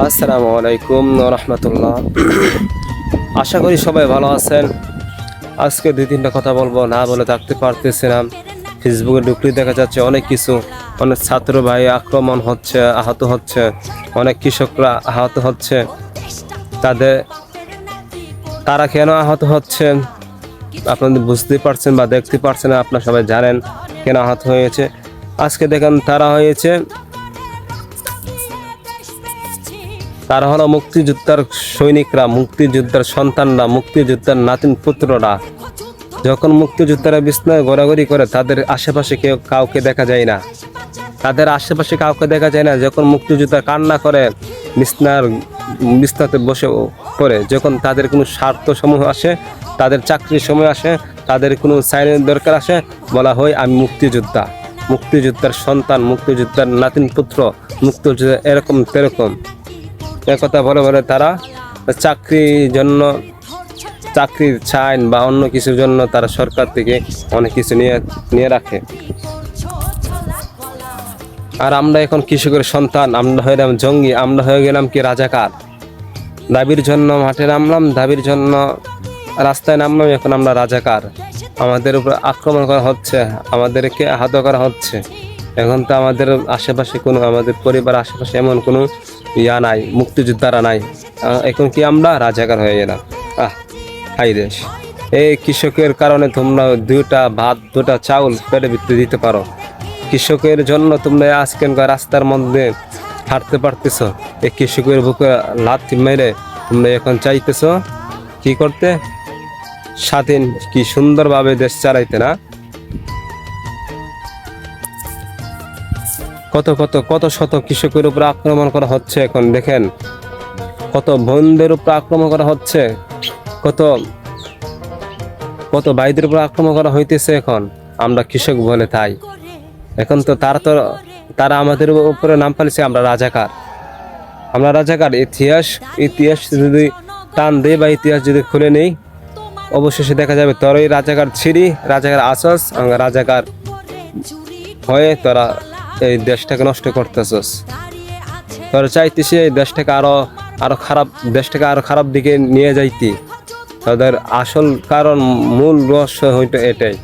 আসসালামু আলাইকুম ওয়া রাহমাতুল্লাহ। আশা করি সবাই ভালো আছেন। আজকে দুই তিনটা কথা বলবো, না বলে থাকতে পারতেছি না। ফেসবুকে ঢুকলে দেখা যাচ্ছে অনেক কিছু, অনেক ছাত্র ভাই আক্রমণ হচ্ছে, আহত হচ্ছে, অনেক কৃষকরা আহত হচ্ছে। তারা কেন আহত হচ্ছে আপনাদের বুঝতে পারছেন বা দেখতে পারছেন, আপনারা সবাই জানেন কেন আহত হয়েছে। আজকে দেখেন তারা হলো মুক্তিযোদ্ধার সৈনিকরা, মুক্তিযোদ্ধার সন্তানরা, মুক্তিযোদ্ধার নাতিন পুত্ররা। যখন মুক্তিযোদ্ধারা বিছনায় ঘোরাঘুরি করে তাদের আশেপাশে কাউকে দেখা যায় না, যখন মুক্তিযোদ্ধা কান্না করে বিছনাতে বসে পড়ে, যখন তাদের কোনো স্বার্থ সমূহ আসে, তাদের চাকরির সময় আসে, তাদের কোনো সাইনের দরকার আসে, বলা হয় আমি মুক্তিযোদ্ধার সন্তান, মুক্তিযোদ্ধার নাতিন পুত্র, মুক্তিযোদ্ধা এরকম তেরকম কথা বলে বলে তারা চাকরির চাইন বা অন্য কিছুর জন্য তারা সরকার থেকে অনেক কিছু নিয়ে রাখে। আর আমরা এখন কৃষকের সন্তান, আমরা হয়ে গেলাম জঙ্গি, আমরা হয়ে গেলাম কি রাজাকার। দাবির জন্য মাঠে নামলাম, দাবির জন্য রাস্তায় নামলাম, এখন আমরা রাজাকার। আমাদের উপর আক্রমণ করা হচ্ছে, আমাদেরকে আহত করা হচ্ছে। এখন তো আমাদের আশেপাশে আমাদের পরিবার আশেপাশে এমন কোনো নাই, মুক্তিযোদ্ধারা নাই। এখন কি আমরা রাজাকার হয়ে গেলাম। হাই দেশ, এই কৃষকের কারণে তোমরা দুটা ভাত, দুটা চাউল পেটে ভিতরে দিতে পারো। কৃষকের জন্য তোমরা আজকালকার রাস্তার মধ্যে হাঁটতে পারতেছ। এই কৃষকের বুকে লাথি মেরে তোমরা এখন চাইতেছ কি করতে? স্বাধীন, কি সুন্দরভাবে দেশ চালাইতে না? কত শত কৃষকের উপর আক্রমণ করা হচ্ছে। এখন দেখেন কত বোনদের উপর আক্রমণ করা হচ্ছে, কত ভাইদের উপর আক্রমণ করা হইতেছে। এখন আমরা কৃষক বলে তাই এখন তো তারা আমাদের উপরে নাম পালিয়েছে আমরা রাজাকার। ইতিহাস যদি টান দেয় বা ইতিহাস যদি খুলে নেই, অবশেষে দেখা যাবে তোরই রাজাকার ছিড়ি, রাজাকার আসস, রাজাকার হয়ে তোরা এই দেশটাকে নষ্ট করতেছস। তোরা চাইতেছি এই দেশটাকে আরো খারাপ দিকে নিয়ে যাইতি। তাদের আসল কারণ, মূল রহস্য হইতো এটাই।